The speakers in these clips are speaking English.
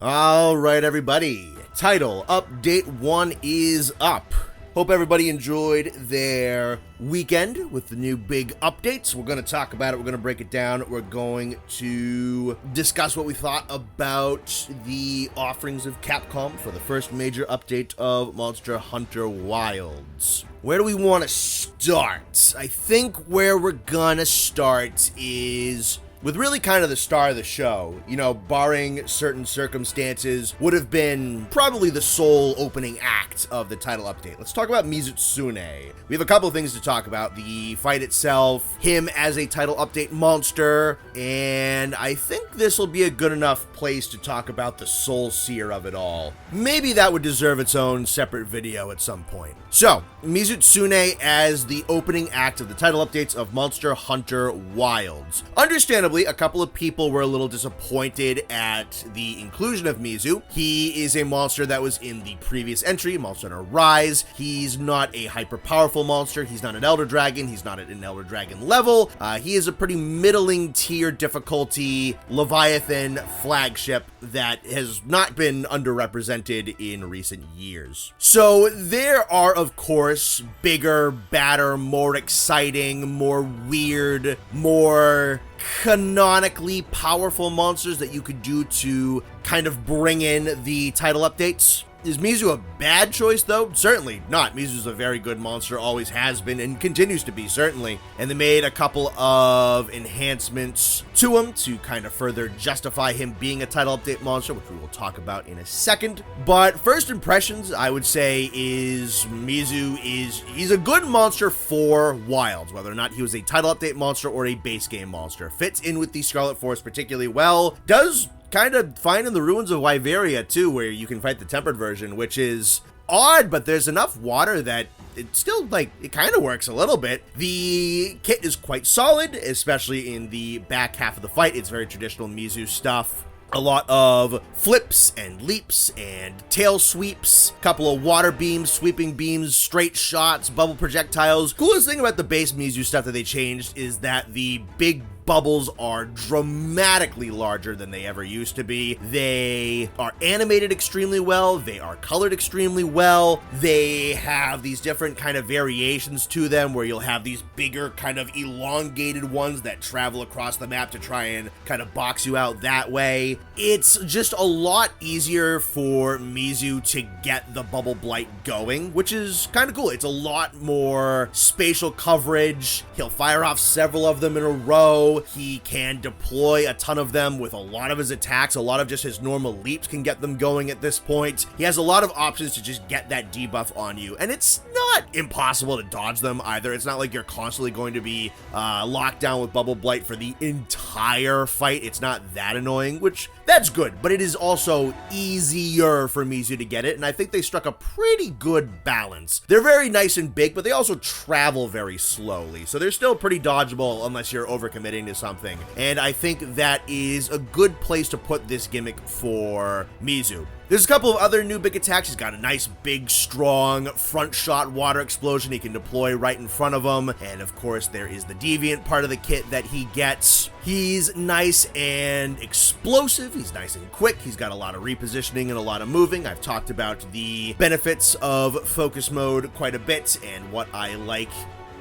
Alright everybody, title update 1 is up. Hope everybody enjoyed their weekend with the new big updates. We're going to talk about it, we're going to break it down, we're going to discuss what we thought about the offerings of Capcom for the first major update of Monster Hunter Wilds. Where do we want to start? I think where we're gonna start is with really kind of the star of the show, you know, barring certain circumstances, would have been probably the sole opening act of the title update. Let's talk about Mizutsune. We have a couple of things to talk about. The fight itself, him as a title update monster, and I think this will be a good enough place to talk about the Soulseer of it all. Maybe that would deserve its own separate video at some point. So, Mizutsune as the opening act of the title updates of Monster Hunter Wilds. Understandably, a couple of people were a little disappointed at the inclusion of Mizu. He is a monster that was in the previous entry, Monster Hunter Rise. He's not a hyper-powerful monster. He's not an Elder Dragon. He's not at an Elder Dragon level. He is a pretty middling tier difficulty Leviathan flagship that has not been underrepresented in recent years. So there are, of course, bigger, badder, more exciting, more weird, more canonically powerful monsters that you could do to kind of bring in the title updates. Is Mizu a bad choice, though? Certainly not. Mizu's a very good monster, always has been, and continues to be, certainly. And they made a couple of enhancements to him to kind of further justify him being a title update monster, which we will talk about in a second. But first impressions, I would say, is he's a good monster for Wilds, whether or not he was a title update monster or a base game monster. Fits in with the Scarlet Force particularly well. Does kind of fine in the ruins of Wyveria too, where you can fight the tempered version, which is odd, but there's enough water that it still, like, it kind of works a little bit. The kit is quite solid, especially in the back half of the fight. It's very traditional Mizu stuff. A lot of flips and leaps and tail sweeps, couple of water beams, sweeping beams, straight shots, bubble projectiles. Coolest thing about the base Mizu stuff that they changed is that the big bubbles are dramatically larger than they ever used to be. They are animated extremely well. They are colored extremely well. They have these different kind of variations to them where you'll have these bigger kind of elongated ones that travel across the map to try and kind of box you out that way. It's just a lot easier for Mizu to get the bubble blight going, which is kind of cool. It's a lot more spatial coverage. He'll fire off several of them in a row. He can deploy a ton of them with a lot of his attacks. A lot of just his normal leaps can get them going at this point. He has a lot of options to just get that debuff on you, and it's not impossible to dodge them either. It's not like you're constantly going to be locked down with Bubble Blight for the entire fight. It's not that annoying, which that's good, but it is also easier for Mizu to get it, and I think they struck a pretty good balance. They're very nice and big, but they also travel very slowly, so they're still pretty dodgeable unless you're overcommitting to something, and I think that is a good place to put this gimmick for Mizu. There's a couple of other new big attacks. He's got a nice, big, strong front shot water explosion he can deploy right in front of him. And of course, there is the deviant part of the kit that he gets. He's nice and explosive. He's nice and quick. He's got a lot of repositioning and a lot of moving. I've talked about the benefits of focus mode quite a bit and what I like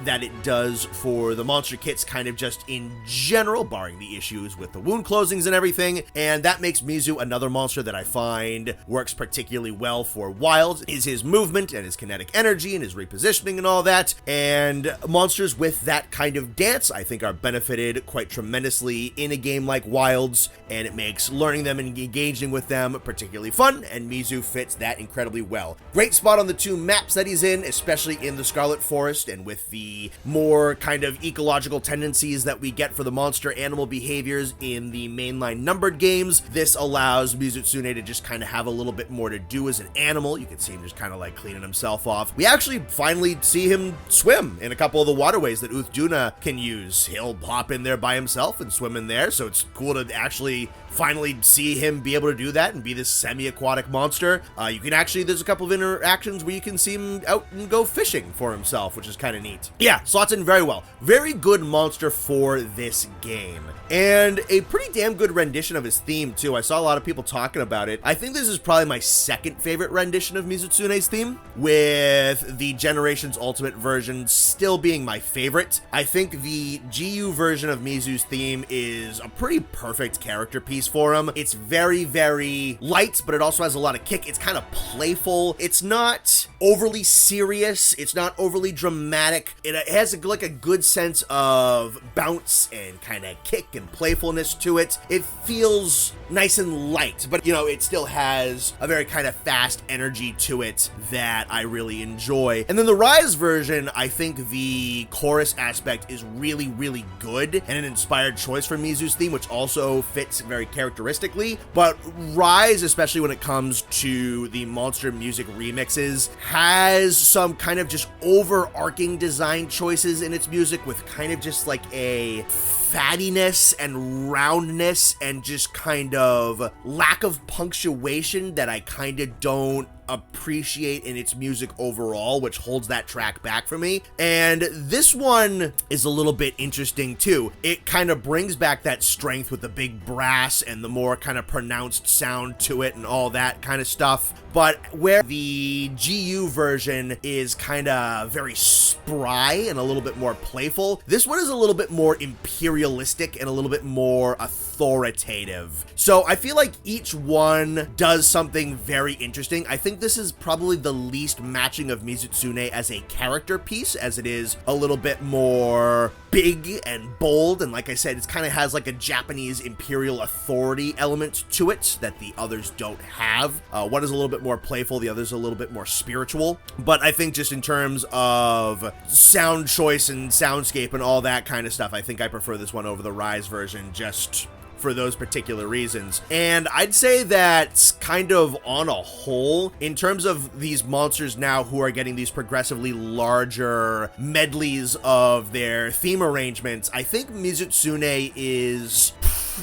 that it does for the monster kits kind of just in general, barring the issues with the wound closings and everything, and that makes Mizu another monster that I find works particularly well for Wilds, is his movement and his kinetic energy and his repositioning and all that, and monsters with that kind of dance I think are benefited quite tremendously in a game like Wilds, and it makes learning them and engaging with them particularly fun, and Mizu fits that incredibly well. Great spot on the two maps that he's in, especially in the Scarlet Forest, and with the more kind of ecological tendencies that we get for the monster-animal behaviors in the mainline numbered games. This allows Mizutsune to just kind of have a little bit more to do as an animal. You can see him just kind of like cleaning himself off. We actually finally see him swim in a couple of the waterways that Uthduna can use. He'll hop in there by himself and swim in there, so it's cool to actually finally see him be able to do that and be this semi-aquatic monster. You can actually, there's a couple of interactions where you can see him out and go fishing for himself, which is kind of neat. Yeah, slots in very well. Very good monster for this game. and a pretty damn good rendition of his theme too. I saw a lot of people talking about it. I think this is probably my second favorite rendition of Mizutsune's theme, with the Generations Ultimate version still being my favorite. I think the GU version of Mizu's theme is a pretty perfect character piece for him. It's very, very light, but it also has a lot of kick. It's kind of playful. It's not overly serious. It's not overly dramatic. It has like a good sense of bounce and kind of kick and playfulness to it. It feels nice and light, but it still has a very kind of fast energy to it that I really enjoy. And then the Rise version, I think the chorus aspect is really, really good and an inspired choice for Mizu's theme, which also fits very characteristically. But Rise, especially when it comes to the monster music remixes, has some kind of just overarching design choices in its music with kind of just like a fattiness and roundness and just kind of lack of punctuation that I kind of don't appreciate in its music overall, which holds that track back for me. And this one is a little bit interesting too. It kind of brings back that strength with the big brass and the more kind of pronounced sound to it and all that kind of stuff. But where the GU version is kind of very spry and a little bit more playful, this one is a little bit more imperialistic and a little bit more authoritative. So I feel like each one does something very interesting. I think this is probably the least matching of Mizutsune as a character piece, as it is a little bit more big and bold, and like I said, it kind of has like a Japanese imperial authority element to it that the others don't have. One is a little bit more playful, the other is a little bit more spiritual. But I think just in terms of sound choice and soundscape and all that kind of stuff, I think I prefer this one over the Rise version, just for those particular reasons. And I'd say that kind of on a whole, in terms of these monsters now who are getting these progressively larger medleys of their theme arrangements, I think Mizutsune is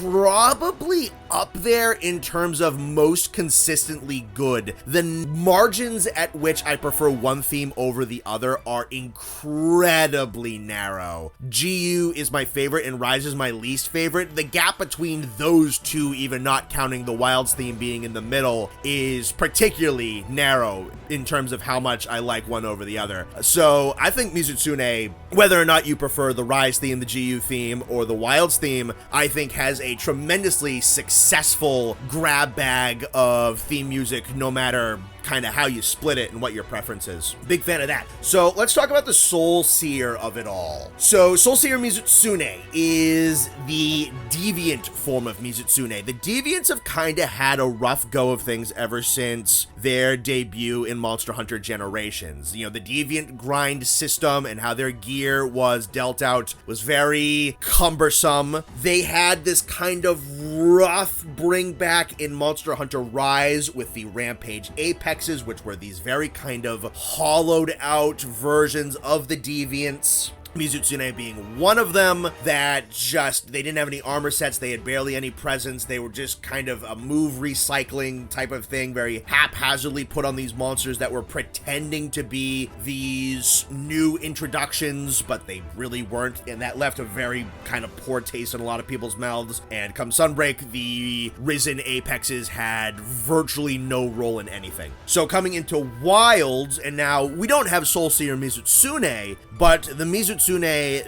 probably up there in terms of most consistently good. The margins at which I prefer one theme over the other are incredibly narrow. GU is my favorite and Rise is my least favorite. The gap between those two, even not counting the Wilds theme being in the middle, is particularly narrow in terms of how much I like one over the other. So I think Mizutsune, whether or not you prefer the Rise theme, the GU theme, or the Wilds theme, I think has a tremendously successful grab bag of theme music, no matter kind of how you split it and what your preference is. Big fan of that. So let's talk about the Soulseer of it all. So Soulseer Mizutsune is the deviant form of Mizutsune. The deviants have kind of had a rough go of things ever since their debut in Monster Hunter Generations. The deviant grind system and how their gear was dealt out was very cumbersome. They had this kind of rough bring back in Monster Hunter Rise with the Rampage Apex, which were these very kind of hollowed out versions of the deviants. Mizutsune being one of them, that just, they didn't have any armor sets, they had barely any presence, they were just kind of a move recycling type of thing, very haphazardly put on these monsters that were pretending to be these new introductions, but they really weren't, and that left a very kind of poor taste in a lot of people's mouths. And come Sunbreak, the Risen Apexes had virtually no role in anything. So coming into Wilds, and now we don't have Soulseer Mizutsune, but the Mizutsune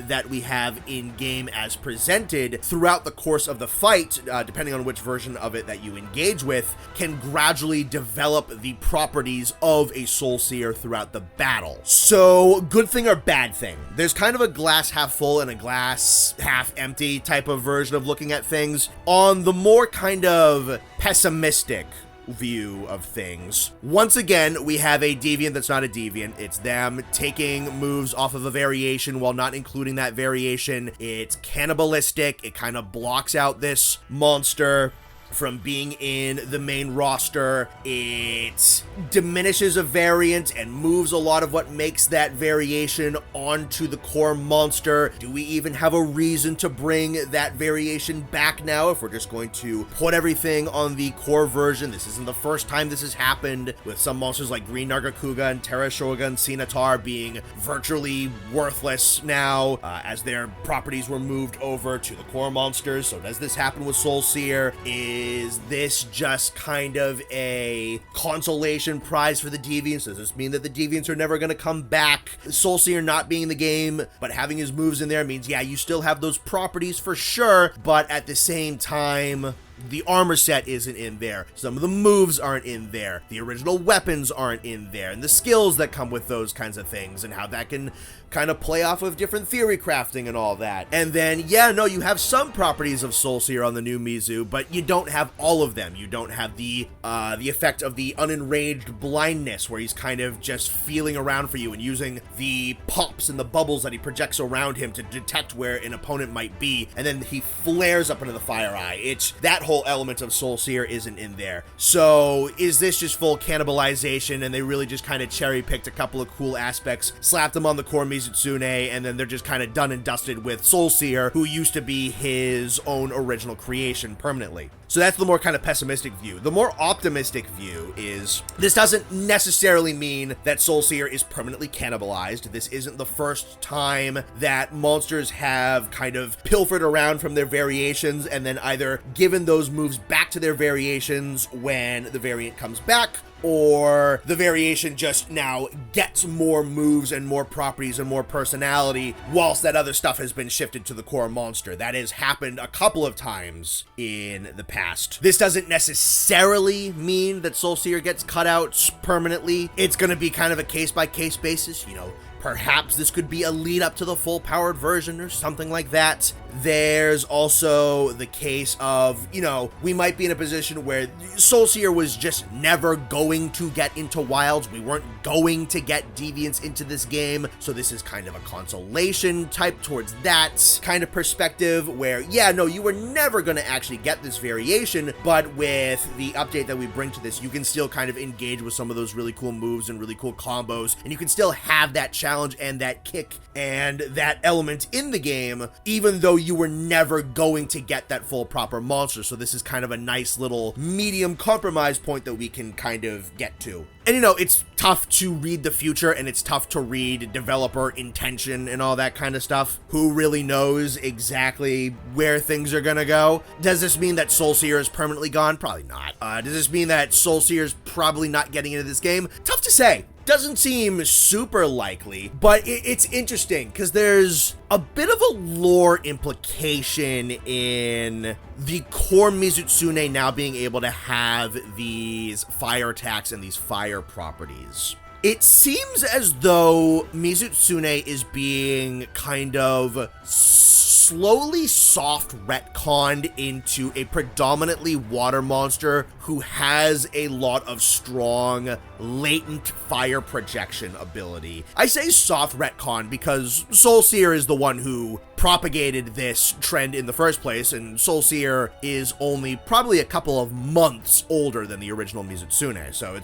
that we have in game as presented throughout the course of the fight, depending on which version of it that you engage with, can gradually develop the properties of a Soulseer throughout the battle. So, good thing or bad thing? There's kind of a glass half full and a glass half empty type of version of looking at things. On the more kind of pessimistic view of things, once again, we have a deviant that's not a deviant. It's them taking moves off of a variation while not including that variation. It's cannibalistic. It kind of blocks out this monster. from being in the main roster. It diminishes a variant and moves a lot of what makes that variation onto the core monster. Do we even have a reason to bring that variation back now if we're just going to put everything on the core version? This isn't the first time this has happened, with some monsters like Green Nargacuga and Terra Shogun Sinatar being virtually worthless now as their properties were moved over to the core monsters. So does this happen with Soulseer? Is this just kind of a consolation prize for the Deviants? Does this mean that the Deviants are never going to come back? Soulseer not being in the game, but having his moves in there means, yeah, you still have those properties for sure, but at the same time, the armor set isn't in there. Some of the moves aren't in there. The original weapons aren't in there. And the skills that come with those kinds of things and how that can kind of play off of different theory crafting and all that. And then, yeah, no, you have some properties of Soulseer on the new Mizu, but you don't have all of them. You don't have the effect of the unenraged blindness, where he's kind of just feeling around for you and using the pops and the bubbles that he projects around him to detect where an opponent might be, and then he flares up into the fire eye. It's that whole element of Soulseer isn't in there. So is this just full cannibalization, and they really just kind of cherry picked a couple of cool aspects, slapped them on the core Mizutsune, and then they're just kind of done and dusted with Soulseer, who used to be his own original creation permanently? So that's the more kind of pessimistic view. The more optimistic view is this doesn't necessarily mean that Soulseer is permanently cannibalized. This isn't the first time that monsters have kind of pilfered around from their variations and then either given those moves back to their variations when the variant comes back, or the variation just now gets more moves and more properties and more personality whilst that other stuff has been shifted to the core monster. That has happened a couple of times in the past. This doesn't necessarily mean that Soulseer gets cut out permanently. It's going to be kind of a case-by-case basis, you know. Perhaps this could be a lead up to the full powered version or something like that. There's also the case of, you know, we might be in a position where Soulseer was just never going to get into Wilds. We weren't going to get Deviants into this game. So this is kind of a consolation type towards that kind of perspective where, yeah, no, you were never going to actually get this variation, but with the update that we bring to this, you can still kind of engage with some of those really cool moves and really cool combos, and you can still have that challenge and that kick and that element in the game, even though you were never going to get that full proper monster. So this is kind of a nice little medium compromise point that we can kind of get to. And you know, it's tough to read the future, and it's tough to read developer intention and all that kind of stuff. Who really knows exactly where things are gonna go? Does this mean that Soulseer is permanently gone? Probably not. Does this mean that Soulseer is probably not getting into this game? Tough to say. Doesn't seem super likely, but it's interesting because there's a bit of a lore implication in the core Mizutsune now being able to have these fire attacks and these fire properties. It seems as though Mizutsune is being kind of slowly soft retconned into a predominantly water monster who has a lot of strong latent fire projection ability. I say soft retcon because Soulseer is the one who propagated this trend in the first place, and Soulseer is only probably a couple of months older than the original Mizutsune, so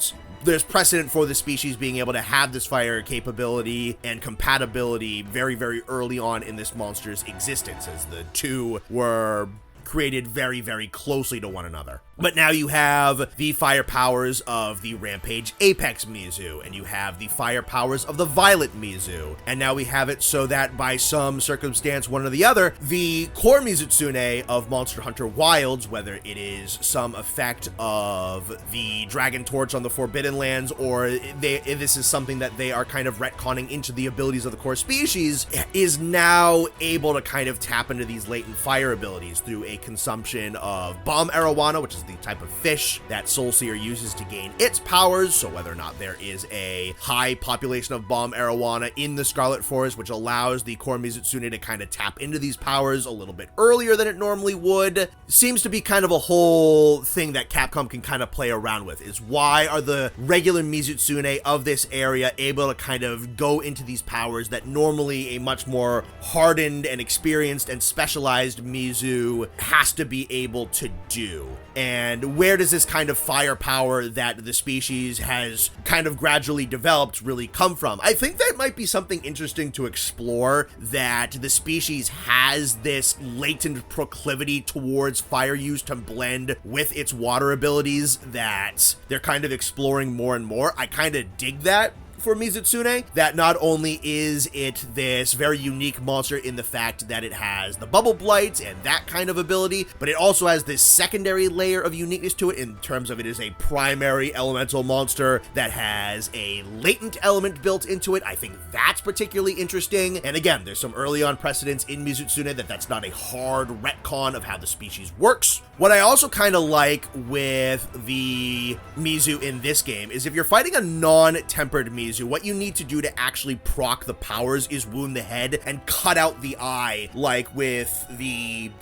there's precedent for the species being able to have this fire capability and compatibility very, very early on in this monster's existence, as the two were created very, very closely to one another. But now you have the fire powers of the Rampage Apex Mizu, and you have the fire powers of the Violet Mizu, and now we have it so that by some circumstance, one or the other, the core Mizutsune of Monster Hunter Wilds, whether it is some effect of the Dragon Torch on the Forbidden Lands, or this is something that they are kind of retconning into the abilities of the core species, is now able to kind of tap into these latent fire abilities through a consumption of Bomb Arowana, which is the type of fish that Soulseer uses to gain its powers. So whether or not there is a high population of Bomb Arowana in the Scarlet Forest, which allows the core Mizutsune to kind of tap into these powers a little bit earlier than it normally would, seems to be kind of a whole thing that Capcom can kind of play around with, is why are the regular Mizutsune of this area able to kind of go into these powers that normally a much more hardened and experienced and specialized Mizu has to be able to do. And and where does this kind of firepower that the species has kind of gradually developed really come from? I think that might be something interesting to explore, that the species has this latent proclivity towards fire use to blend with its water abilities that they're kind of exploring more and more. I kind of dig that for Mizutsune, that not only is it this very unique monster in the fact that it has the bubble blight and that kind of ability, but it also has this secondary layer of uniqueness to it in terms of it is a primary elemental monster that has a latent element built into it. I think that's particularly interesting. And again, there's some early on precedents in Mizutsune that that's not a hard retcon of how the species works. What I also kind of like with the Mizu in this game is if you're fighting a non-tempered Mizu, what you need to do to actually proc the powers is wound the head and cut out the eye, like with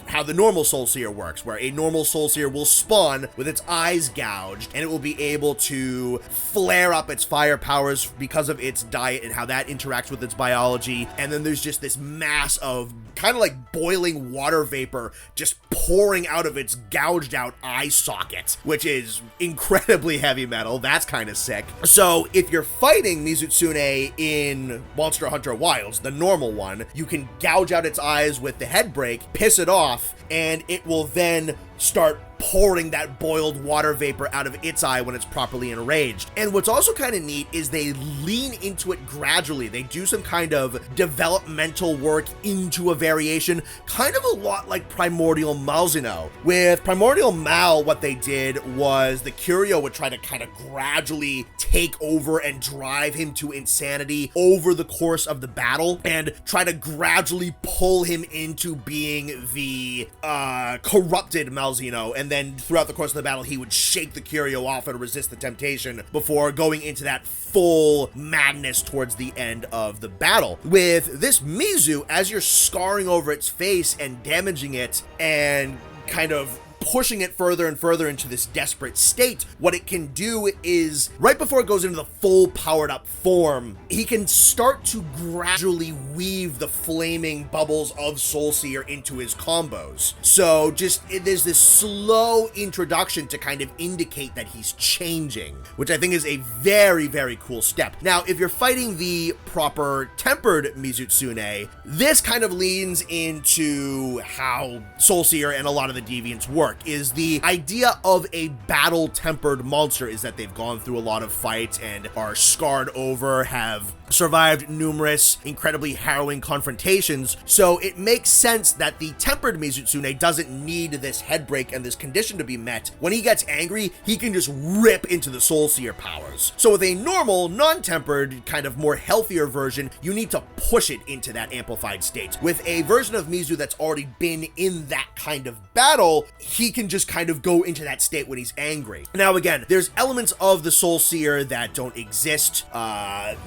how the normal Soulseer works, where a normal Soulseer will spawn with its eyes gouged, and it will be able to flare up its fire powers because of its diet and how that interacts with its biology. And then there's just this mass of kind of like boiling water vapor just pouring out of its gouged out eye socket, which is incredibly heavy metal. That's kind of sick. So if you're fighting Mizutsune in Monster Hunter Wilds, the normal one, you can gouge out its eyes with the head break, piss it off, and it will then start pouring that boiled water vapor out of its eye when it's properly enraged. And what's also kind of neat is they lean into it gradually. They do some kind of developmental work into a variation, kind of a lot like Primordial Malzeno. With Primordial Mal, what they did was the Curio would try to kind of gradually take over and drive him to insanity over the course of the battle and try to gradually pull him into being the corrupted Malzeno, and then throughout the course of the battle he would shake the Curio off and resist the temptation before going into that full madness towards the end of the battle. With this Mizu, as you're scarring over its face and damaging it and kind of pushing it further and further into this desperate state, what it can do is, right before it goes into the full powered up form, he can start to gradually weave the flaming bubbles of Soulseer into his combos. So there's this slow introduction to kind of indicate that he's changing, which I think is a very, very cool step. Now, if you're fighting the proper tempered Mizutsune, this kind of leans into how Soulseer and a lot of the deviants work. Is the idea of a battle-tempered monster is that they've gone through a lot of fights and are scarred over, have survived numerous incredibly harrowing confrontations, so it makes sense that the tempered Mizutsune doesn't need this head break and this condition to be met. When he gets angry, he can just rip into the Soulseer powers. So with a normal, non-tempered, kind of more healthier version, you need to push it into that amplified state. With a version of Mizu that's already been in that kind of battle, he can just kind of go into that state when he's angry. Now again, there's elements of the Soulseer that don't exist.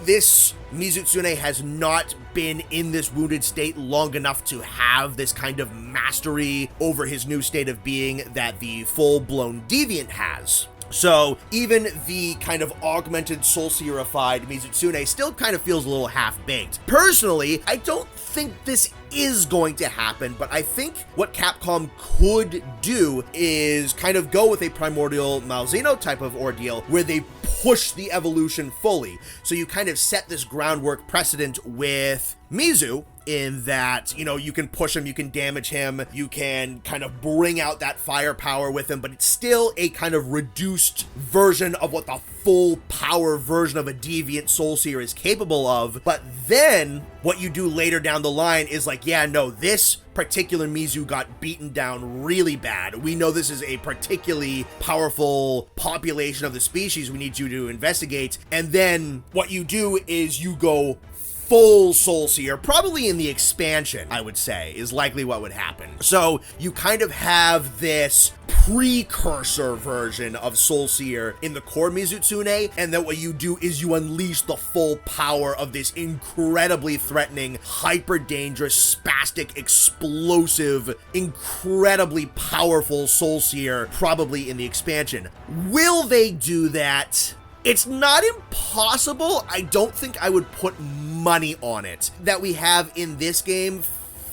This Mizutsune has not been in this wounded state long enough to have this kind of mastery over his new state of being that the full-blown deviant has. So even the kind of augmented Soulseerified Mizutsune still kind of feels a little half-baked. Personally, I don't think this is going to happen, but I think what Capcom could do is kind of go with a Primordial Malzeno type of ordeal where they push the evolution fully. So you kind of set this groundwork precedent with Mizu in that, you know, you can push him, you can damage him, you can kind of bring out that firepower with him, but it's still a kind of reduced version of what the full power version of a deviant Soulseer is capable of. But then what you do later down the line is like, yeah, no, this particular Mizu got beaten down really bad. We know this is a particularly powerful population of the species we need you to investigate. And then what you do is you go full Soulseer, probably in the expansion, I would say, is likely what would happen. So you kind of have this precursor version of Soulseer in the core Mizutsune, and then what you do is you unleash the full power of this incredibly threatening, hyper dangerous, spastic, explosive, incredibly powerful Soulseer, probably in the expansion. Will they do that? It's not impossible. I don't think I would put money on it. That we have in this game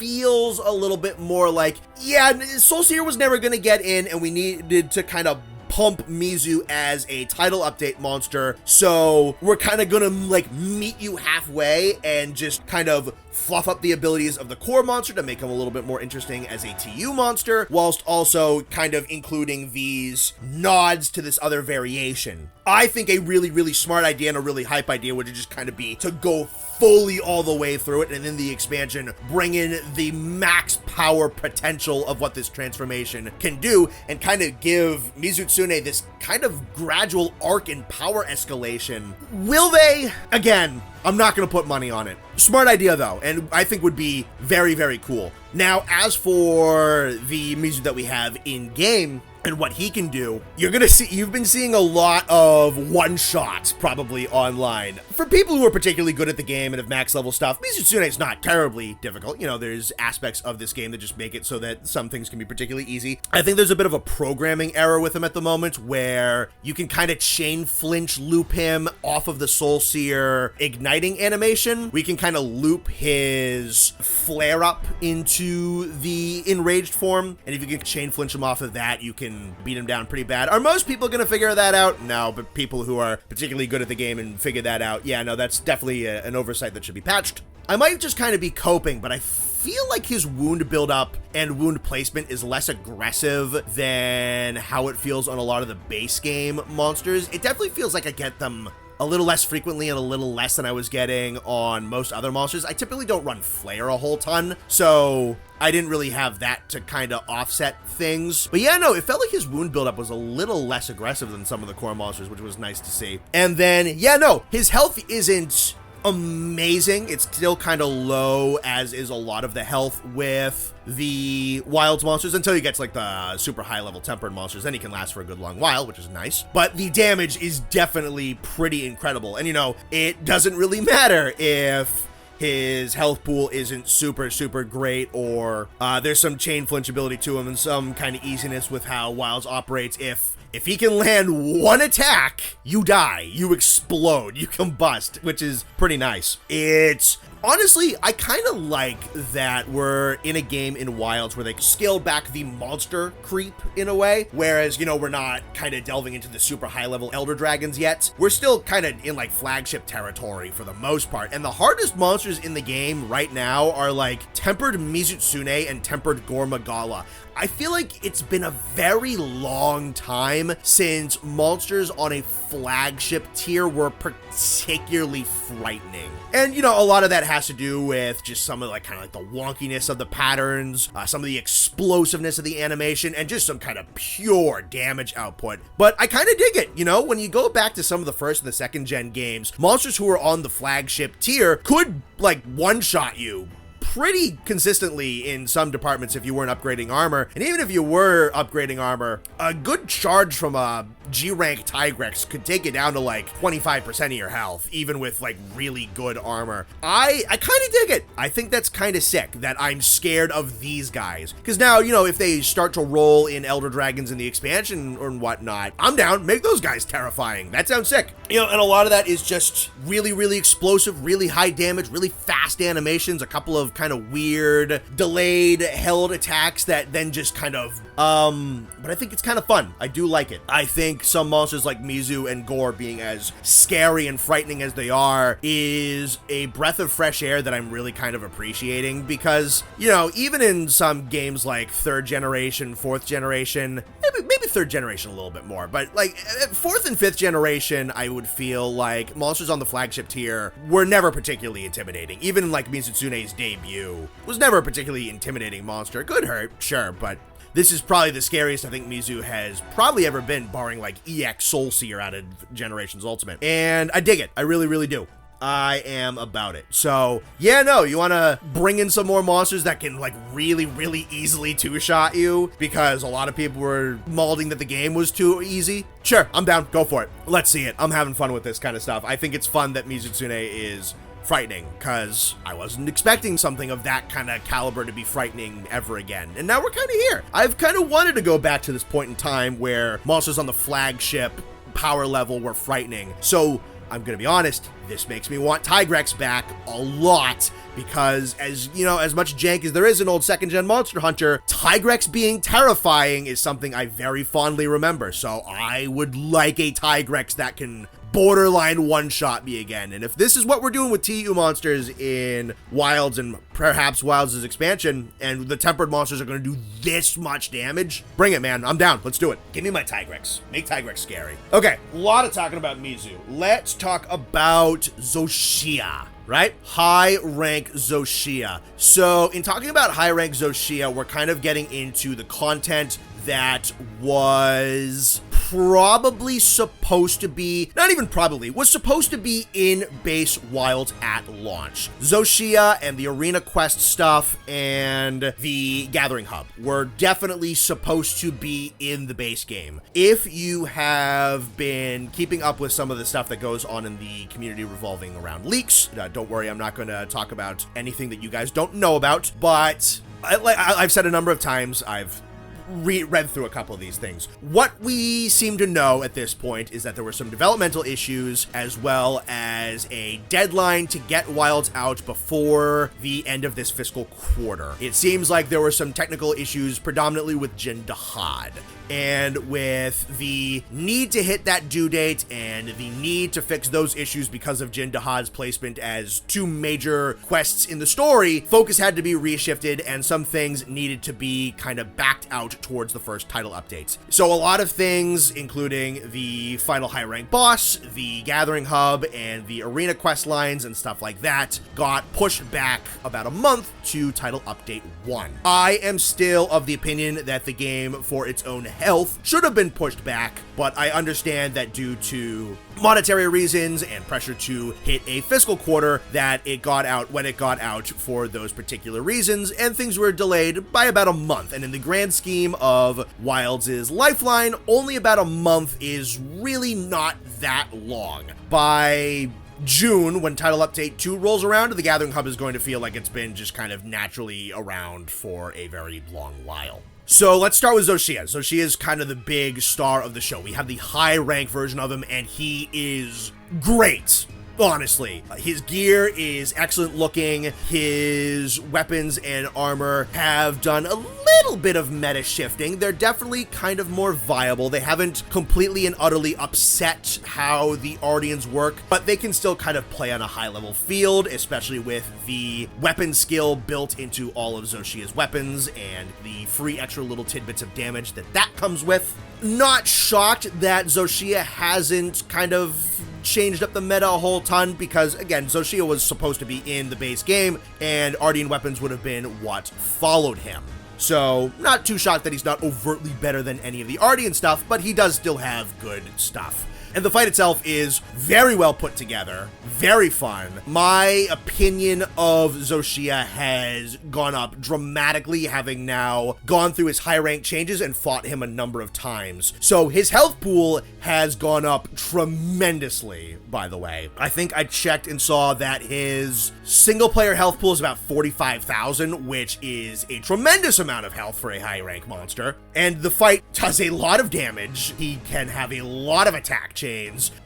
feels a little bit more like, yeah, Soulseer was never going to get in, and we needed to kind of pump Mizu as a title update monster, so we're kind of gonna like meet you halfway and just kind of fluff up the abilities of the core monster to make him a little bit more interesting as a TU monster, whilst also kind of including these nods to this other variation. I think a really, really smart idea and a really hype idea would just kind of be to go fully all the way through it, and in the expansion bring in the max power potential of what this transformation can do, and kind of give Mizutsune this kind of gradual arc in power escalation. Will they? Again, I'm not going to put money on it. Smart idea though, and I think would be very, very cool. Now, as for the Mizu that we have in game and what he can do, you've been seeing a lot of one-shots probably online. For people who are particularly good at the game and have max level stuff, Mizutsune is not terribly difficult. You know, there's aspects of this game that just make it so that some things can be particularly easy. I think there's a bit of a programming error with him at the moment where you can kind of chain flinch loop him off of the Soulseer igniting animation. We can kind of loop his flare up into the enraged form, and if you can chain flinch him off of that, you can beat him down pretty bad. Are most people going to figure that out? No, but people who are particularly good at the game and figure that out, yeah, no, that's definitely an oversight that should be patched. I might just kind of be coping, but I feel like his wound buildup and wound placement is less aggressive than how it feels on a lot of the base game monsters. It definitely feels like I get them a little less frequently and a little less than I was getting on most other monsters. I typically don't run Flare a whole ton, so I didn't really have that to kind of offset things. But yeah, no, it felt like his wound buildup was a little less aggressive than some of the core monsters, which was nice to see. And then, yeah, no, his health isn't amazing. It's still kind of low, as is a lot of the health with the wilds monsters, until you get to like the super high level tempered monsters. Then he can last for a good long while, which is nice. But the damage is definitely pretty incredible. And you know, it doesn't really matter if his health pool isn't super, super great, or there's some chain flinch ability to him and some kind of easiness with how wilds operates. If he can land one attack, you die, you explode, you combust, which is pretty nice. It's honestly, I kind of like that we're in a game in Wilds where they scaled back the monster creep in a way, whereas, you know, we're not kind of delving into the super high level Elder Dragons yet. We're still kind of in like flagship territory for the most part, and the hardest monsters in the game right now are like Tempered Mizutsune and Tempered Gormagala. I feel like it's been a very long time since monsters on a flagship tier were particularly frightening. And, you know, a lot of that has to do with just some of like kind of like the wonkiness of the patterns, some of the explosiveness of the animation, and just some kind of pure damage output. But I kind of dig it, you know, when you go back to some of the first and the second gen games, monsters who were on the flagship tier could like one-shot you pretty consistently in some departments if you weren't upgrading armor. And even if you were upgrading armor, a good charge from a G-rank Tigrex could take you down to like 25% of your health, even with like really good armor. I kind of dig it. I think that's kind of sick that I'm scared of these guys. Because now, you know, if they start to roll in Elder Dragons in the expansion or whatnot, I'm down. Make those guys terrifying. That sounds sick. You know, and a lot of that is just really, really explosive, really high damage, really fast animations, a couple of kind of weird delayed held attacks that then just kind of but I think it's kind of fun. I do like it. I think some monsters like Mizu and Gore being as scary and frightening as they are is a breath of fresh air that I'm really kind of appreciating, because, you know, even in some games like third generation, fourth generation, maybe third generation a little bit more, but like fourth and fifth generation, I would feel like monsters on the flagship tier were never particularly intimidating. Even like Mizutsune's debut was never a particularly intimidating monster. It could hurt, sure, but this is probably the scariest I think Mizu has probably ever been, barring like EX Soulseer out of Generations Ultimate. And I dig it. I really, really do. I am about it. So yeah, no, you want to bring in some more monsters that can like really, really easily two-shot you, because a lot of people were mauling that the game was too easy. Sure, I'm down. Go for it. Let's see it. I'm having fun with this kind of stuff. I think it's fun that Mizutsune is frightening, because I wasn't expecting something of that kind of caliber to be frightening ever again. And now we're kind of here. I've kind of wanted to go back to this point in time where monsters on the flagship power level were frightening. So I'm gonna be honest, this makes me want Tigrex back a lot, because as much jank as there is in old 2nd gen Monster Hunter, Tigrex being terrifying is something I very fondly remember, so I would like a Tigrex that can borderline one-shot me again. And if this is what we're doing with TU monsters in Wilds and perhaps Wilds' expansion, and the tempered monsters are going to do this much damage, bring it, man. I'm down. Let's do it. Give me my Tigrex. Make Tigrex scary. Okay, a lot of talking about Mizu. Let's talk about Zoh Shia. Right? High rank Zoh Shia. So in talking about high rank Zoh Shia, we're kind of getting into the content that was probably supposed to be, not even probably, was supposed to be in base Wilds at launch. Zoh Shia and the Arena Quest stuff and the Gathering Hub were definitely supposed to be in the base game. If you have been keeping up with some of the stuff that goes on in the community revolving around leaks, don't worry, I'm not going to talk about anything that you guys don't know about, but I've said a number of times, I've read through a couple of these things. What we seem to know at this point is that there were some developmental issues, as well as a deadline to get Wilds out before the end of this fiscal quarter. It seems like there were some technical issues, predominantly with Jin Dahad. And with the need to hit that due date and the need to fix those issues because of Jin Dahad's placement as 2 major quests in the story, focus had to be reshifted and some things needed to be kind of backed out towards the first title updates. So a lot of things, including the final high rank boss, the Gathering Hub, and the Arena quest lines and stuff like that, got pushed back about a month to title update 1. I am still of the opinion that the game, for its own health, should have been pushed back, but I understand that due to monetary reasons and pressure to hit a fiscal quarter, that it got out when it got out for those particular reasons, and things were delayed by about a month. And in the grand scheme of Wilds' lifeline, only about a month is really not that long. By June, when Title Update 2 rolls around, the Gathering Hub is going to feel like it's been just kind of naturally around for a very long while. So let's start with Zoh Shia. Zoh Shia is kind of the big star of the show. We have the high rank version of him, and he is great. Honestly, his gear is excellent looking. His weapons and armor have done a little bit of meta shifting. They're definitely kind of more viable. They haven't completely and utterly upset how the Ardians work, but they can still kind of play on a high level field, especially with the weapon skill built into all of Zoh Shia's weapons and the free extra little tidbits of damage that comes with. Not shocked that Zoh Shia hasn't kind of changed up the meta a whole ton, because again, Zoh Shia was supposed to be in the base game and Ardian weapons would have been what followed him. So not too shocked that he's not overtly better than any of the Ardian stuff, but he does still have good stuff. And the fight itself is very well put together, very fun. My opinion of Zoh Shia has gone up dramatically, having now gone through his high rank changes and fought him a number of times. So his health pool has gone up tremendously, by the way. I think I checked and saw that his single player health pool is about 45,000, which is a tremendous amount of health for a high rank monster. And the fight does a lot of damage. He can have a lot of attack chains.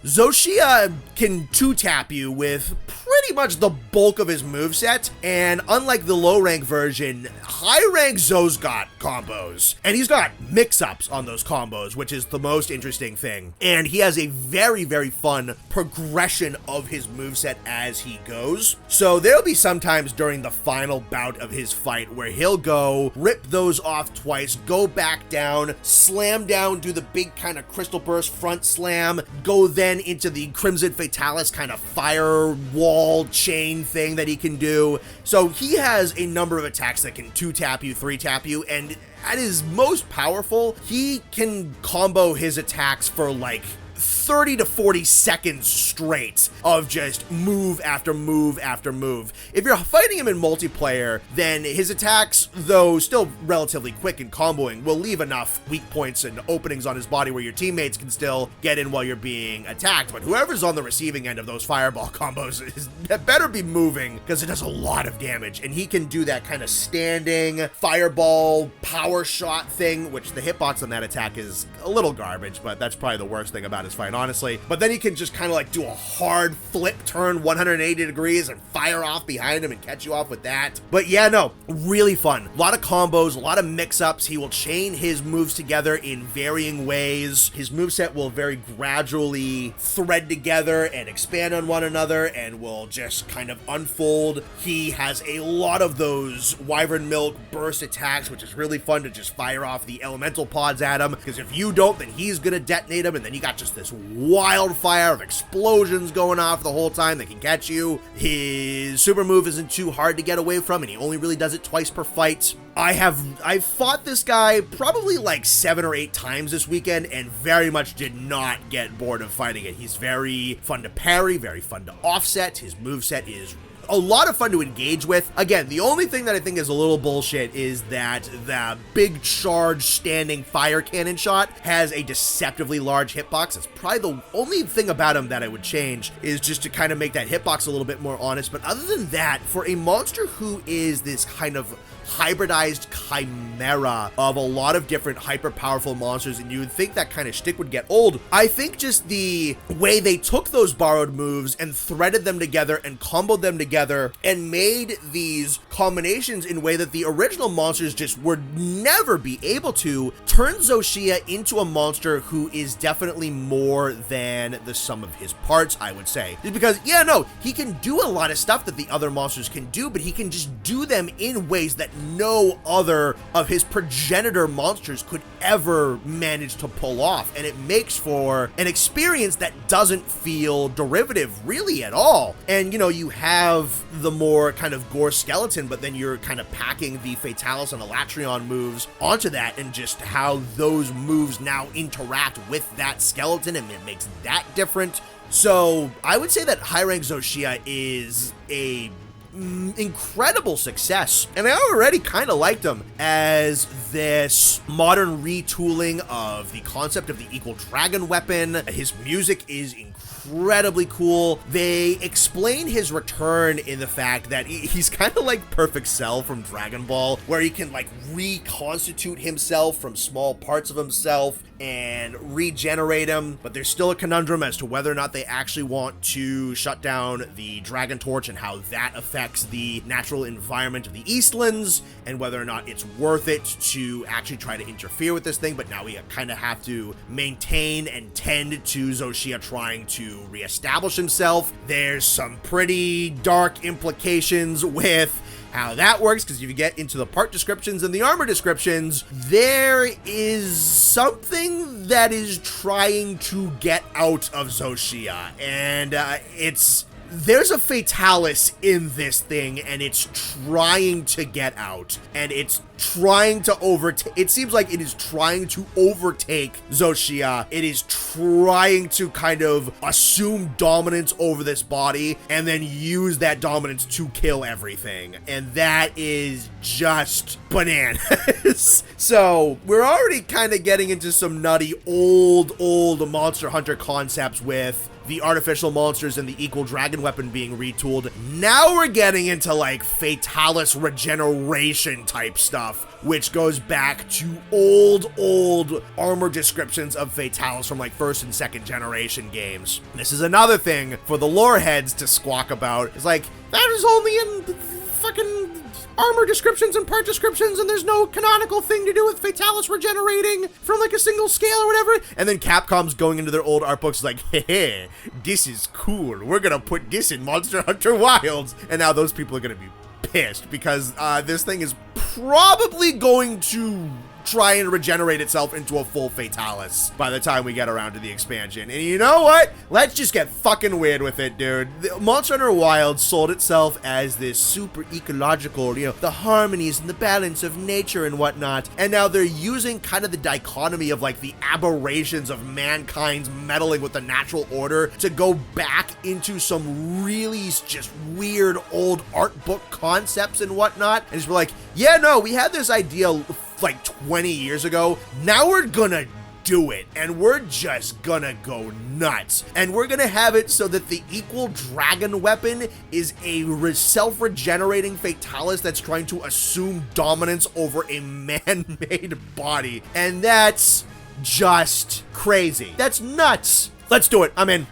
Zoh Shia can 2-tap you with pretty much the bulk of his moveset, and unlike the low rank version, high rank Zoh's got combos, and he's got mix-ups on those combos, which is the most interesting thing. And he has a very, very fun progression of his moveset as he goes. So there'll be sometimes during the final bout of his fight where he'll go, rip those off twice, go back down, slam down, do the big kind of crystal burst front slam, go then into the Crimson Fatalis kind of firewall chain thing that he can do. So he has a number of attacks that can 2-tap you, 3-tap you, and at his most powerful, he can combo his attacks for like 30 to 40 seconds straight of just move after move after move. If you're fighting him in multiplayer, then his attacks, though still relatively quick and comboing, will leave enough weak points and openings on his body where your teammates can still get in while you're being attacked. But whoever's on the receiving end of those fireball combos better be moving, because it does a lot of damage, and he can do that kind of standing fireball power shot thing, which the hitbox on that attack is a little garbage, but that's probably the worst thing about satisfying, honestly. But then he can just kind of like do a hard flip turn 180 degrees and fire off behind him and catch you off with that. But yeah, no, really fun. A lot of combos, a lot of mix-ups. He will chain his moves together in varying ways. His moveset will very gradually thread together and expand on one another and will just kind of unfold. He has a lot of those Wyvern Milk burst attacks, which is really fun to just fire off the elemental pods at him, because if you don't, then he's gonna detonate him, and then you got just this wildfire of explosions going off the whole time that can catch you. His super move isn't too hard to get away from, and he only really does it twice per fight. I've fought this guy probably like 7 or 8 times this weekend and very much did not get bored of fighting it. He's very fun to parry, very fun to offset. His moveset is a lot of fun to engage with. Again, the only thing that I think is a little bullshit is that the big charge standing fire cannon shot has a deceptively large hitbox. That's probably the only thing about him that I would change, is just to kind of make that hitbox a little bit more honest. But other than that, for a monster who is this kind of hybridized chimera of a lot of different hyper powerful monsters, and you would think that kind of shtick would get old, I think just the way they took those borrowed moves and threaded them together and comboed them together and made these combinations in a way that the original monsters just would never be able to, turn Zoh Shia into a monster who is definitely more than the sum of his parts, I would say. Just because, yeah, no, he can do a lot of stuff that the other monsters can do, but he can just do them in ways that no other of his progenitor monsters could ever manage to pull off, and it makes for an experience that doesn't feel derivative really at all. And you know, you have the more kind of gore skeleton, but then you're kind of packing the Fatalis and Elatrion moves onto that, and just how those moves now interact with that skeleton, and it makes that different. So I would say that high rank Zoh Shia is a incredible success, and I already kind of liked him as this modern retooling of the concept of the equal dragon weapon. His music is incredibly cool. They explain his return in the fact that he's kind of like Perfect Cell from Dragon Ball, where he can like reconstitute himself from small parts of himself and regenerate him, but there's still a conundrum as to whether or not they actually want to shut down the Dragon Torch and how that affects the natural environment of the Eastlands, and whether or not it's worth it to actually try to interfere with this thing. But now we kind of have to maintain and tend to Zoh Shia trying to reestablish himself. There's some pretty dark implications with how that works, because if you get into the part descriptions and the armor descriptions, there is something that is trying to get out of Zoh Shia, and there's a Fatalis in this thing, and it's trying to get out, and it's trying to overtake. It seems like it is trying to overtake Zoh Shia. It is trying to kind of assume dominance over this body and then use that dominance to kill everything. And that is just bananas. So we're already kind of getting into some nutty old Monster Hunter concepts with the artificial monsters and the equal dragon weapon being retooled. Now we're getting into like Fatalis regeneration type stuff, which goes back to old armor descriptions of Fatalis from like first and second generation games. This is another thing for the lore heads to squawk about. It's like, that is only in fucking armor descriptions and part descriptions, and there's no canonical thing to do with Fatalis regenerating from like a single scale or whatever. And then Capcom's going into their old art books like, hey, this is cool, we're gonna put this in Monster Hunter Wilds. And now those people are gonna be pissed, because this thing is probably going to try and regenerate itself into a full Fatalis by the time we get around to the expansion. And you know what? Let's just get fucking weird with it, dude. Monster Hunter Wilds sold itself as this super ecological, you know, the harmonies and the balance of nature and whatnot. And now they're using kind of the dichotomy of like the aberrations of mankind's meddling with the natural order to go back into some really just weird old art book concepts and whatnot. And just be like, yeah, no, we had this idea like 20 years ago. Now we're gonna do it, and we're just gonna go nuts, and we're gonna have it so that the equal dragon weapon is a self-regenerating Fatalis that's trying to assume dominance over a man-made body. And that's just crazy. That's nuts. Let's do it. I'm in.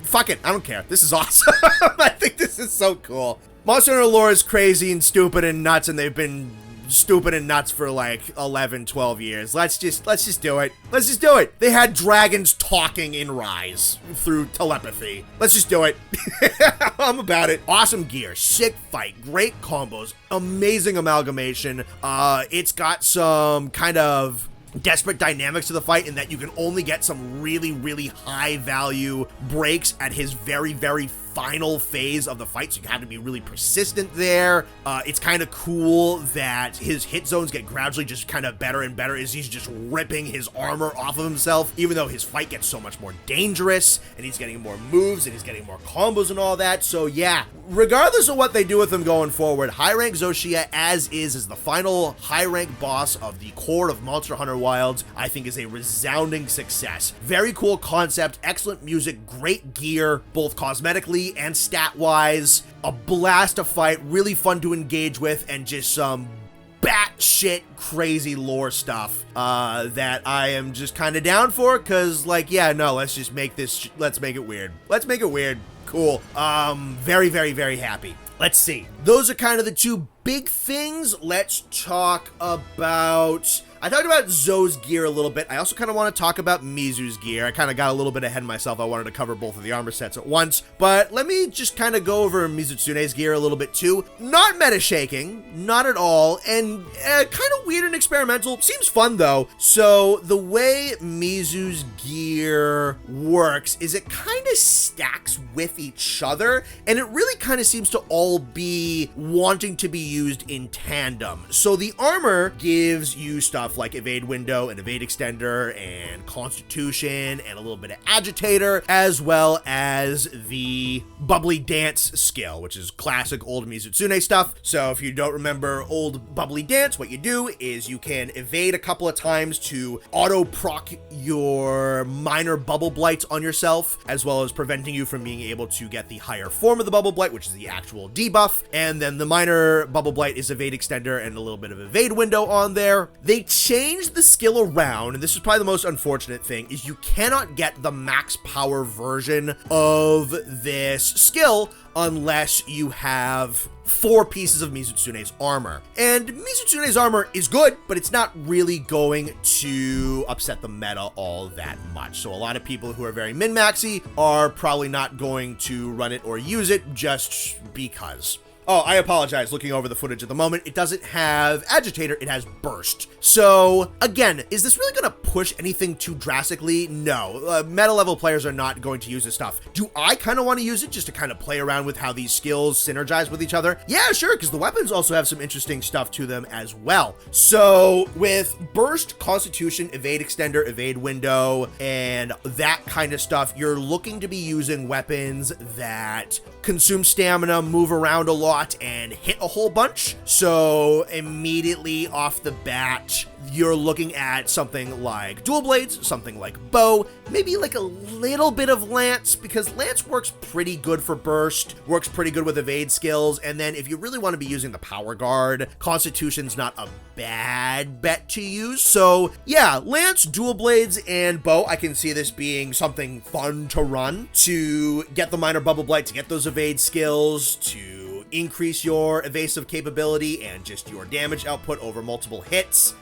Fuck it. I don't care. This is awesome. I think this is so cool. Monster Hunter lore is crazy and stupid and nuts, and they've been stupid and nuts for like 11, 12 years. Let's just do it. Let's just do it. They had dragons talking in Rise through telepathy. Let's just do it. I'm about it. Awesome gear, sick fight, great combos, amazing amalgamation. It's got some kind of desperate dynamics to the fight in that you can only get some really, really high value breaks at his very, very final phase of the fight, so you have to be really persistent there. It's kind of cool that his hit zones get gradually just kind of better and better as he's just ripping his armor off of himself, even though his fight gets so much more dangerous, and he's getting more moves, and he's getting more combos and all that. So yeah, regardless of what they do with him going forward, high rank Zoh Shia as is the final high rank boss of the core of Monster Hunter Wilds, I think is a resounding success. Very cool concept, excellent music, great gear, both cosmetically and stat-wise, a blast to fight, really fun to engage with, and just some batshit crazy lore stuff that I am just kind of down for, because, like, yeah, no, let's make it weird. Let's make it weird. Cool. Very, very, very happy. Let's see. Those are kind of the two big things. Let's talk about... I talked about Zoh's gear a little bit. I also kind of want to talk about Mizu's gear. I kind of got a little bit ahead of myself. I wanted to cover both of the armor sets at once, but let me just kind of go over Mizutsune's gear a little bit too. Not meta shaking, not at all, and kind of weird and experimental. Seems fun though. So the way Mizu's gear works is it kind of stacks with each other, and it really kind of seems to all be wanting to be used in tandem. So the armor gives you stuff like evade window and evade extender and constitution and a little bit of agitator, as well as the bubbly dance skill, which is classic old Mizutsune stuff. So if you don't remember old bubbly dance, what you do is you can evade a couple of times to auto proc your minor bubble blights on yourself, as well as preventing you from being able to get the higher form of the bubble blight, which is the actual debuff. And then the minor bubble blight is evade extender and a little bit of evade window on there. They changed the skill around, and this is probably the most unfortunate thing, is you cannot get the max power version of this skill unless you have 4 pieces of Mizutsune's armor. And Mizutsune's armor is good, but it's not really going to upset the meta all that much. So a lot of people who are very min-maxy are probably not going to run it or use it just because. Oh, I apologize, looking over the footage at the moment. It doesn't have agitator, it has burst. So, again, is this really gonna push anything too drastically? No, meta level players are not going to use this stuff. Do I kind of want to use it just to kind of play around with how these skills synergize with each other? Yeah, sure, because the weapons also have some interesting stuff to them as well. So, with burst, constitution, evade extender, evade window, and that kind of stuff, you're looking to be using weapons that consume stamina, move around a lot, and hit a whole bunch. So immediately off the bat, you're looking at something like dual blades, something like bow, maybe like a little bit of lance, because lance works pretty good for burst, works pretty good with evade skills. And then if you really want to be using the power guard, constitution's not a bad bet to use. So yeah, lance, dual blades, and bow, I can see this being something fun to run to get the minor bubble blight, to get those evade skills, to increase your evasive capability and just your damage output over multiple hits.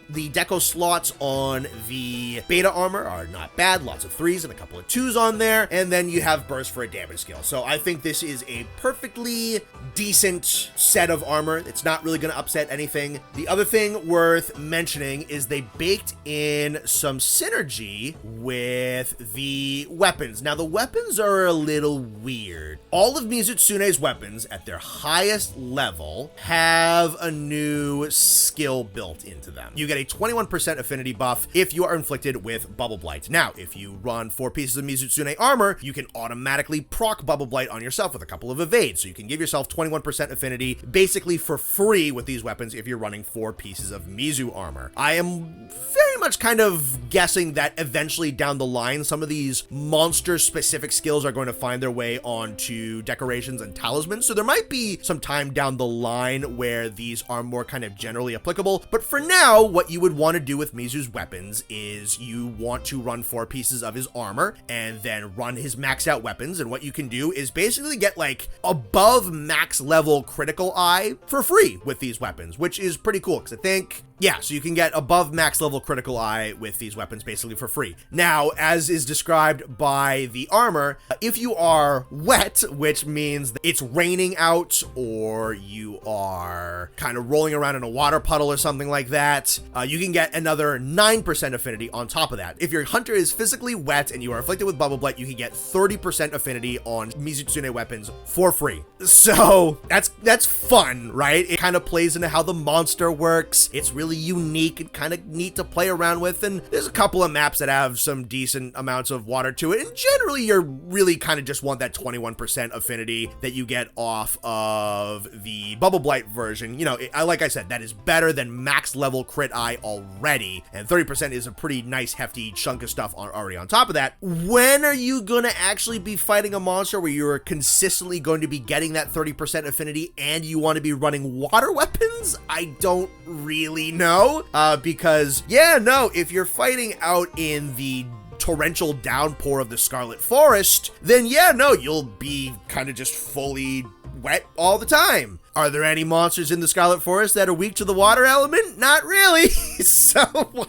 The deco slots on the beta armor are not bad. Lots of 3s and a couple of 2s on there. And then you have burst for a damage skill. So I think this is a perfectly decent set of armor. It's not really going to upset anything. The other thing worth mentioning is they baked in some synergy with the weapons. Now, the weapons are a little weird. All of Mizutsune's weapons at their highest level have a new skill built into them. You get a 21% affinity buff if you are inflicted with Bubble Blight. Now, if you run 4 pieces of Mizutsune armor, you can automatically proc Bubble Blight on yourself with a couple of evades. So you can give yourself 21% affinity basically for free with these weapons if you're running 4 pieces of Mizu armor. I am very much kind of guessing that eventually down the line, some of these monster-specific skills are going to find their way onto decoration decorations and talismans, so there might be some time down the line where these are more kind of generally applicable. But for now, what you would want to do with Mizu's weapons is you want to run 4 pieces of his armor and then run his maxed out weapons, and what you can do is basically get like above max level critical eye for free with these weapons, which is pretty cool because I think, yeah, so you can get above max level critical eye with these weapons basically for free. Now, as is described by the armor, if you are wet, which means that it's raining out or you are kind of rolling around in a water puddle or something like that, you can get another 9% affinity on top of that. If your hunter is physically wet and you are afflicted with bubble blight, you can get 30% affinity on Mizutsune weapons for free. So that's fun, right? It kind of plays into how the monster works. It's really unique and kind of neat to play around with, and there's a couple of maps that have some decent amounts of water to it, and generally you're really kind of just want that 21% affinity that you get off of the bubble blight version. You know, like I said, that is better than max level crit eye already, and 30% is a pretty nice hefty chunk of stuff already on top of that. When are you gonna actually be fighting a monster where you're consistently going to be getting that 30% affinity and you want to be running water weapons? I don't really know, because yeah, no, if you're fighting out in the torrential downpour of the Scarlet Forest, then yeah, no, you'll be kind of just fully wet all the time. Are there any monsters in the Scarlet Forest that are weak to the water element? Not really. So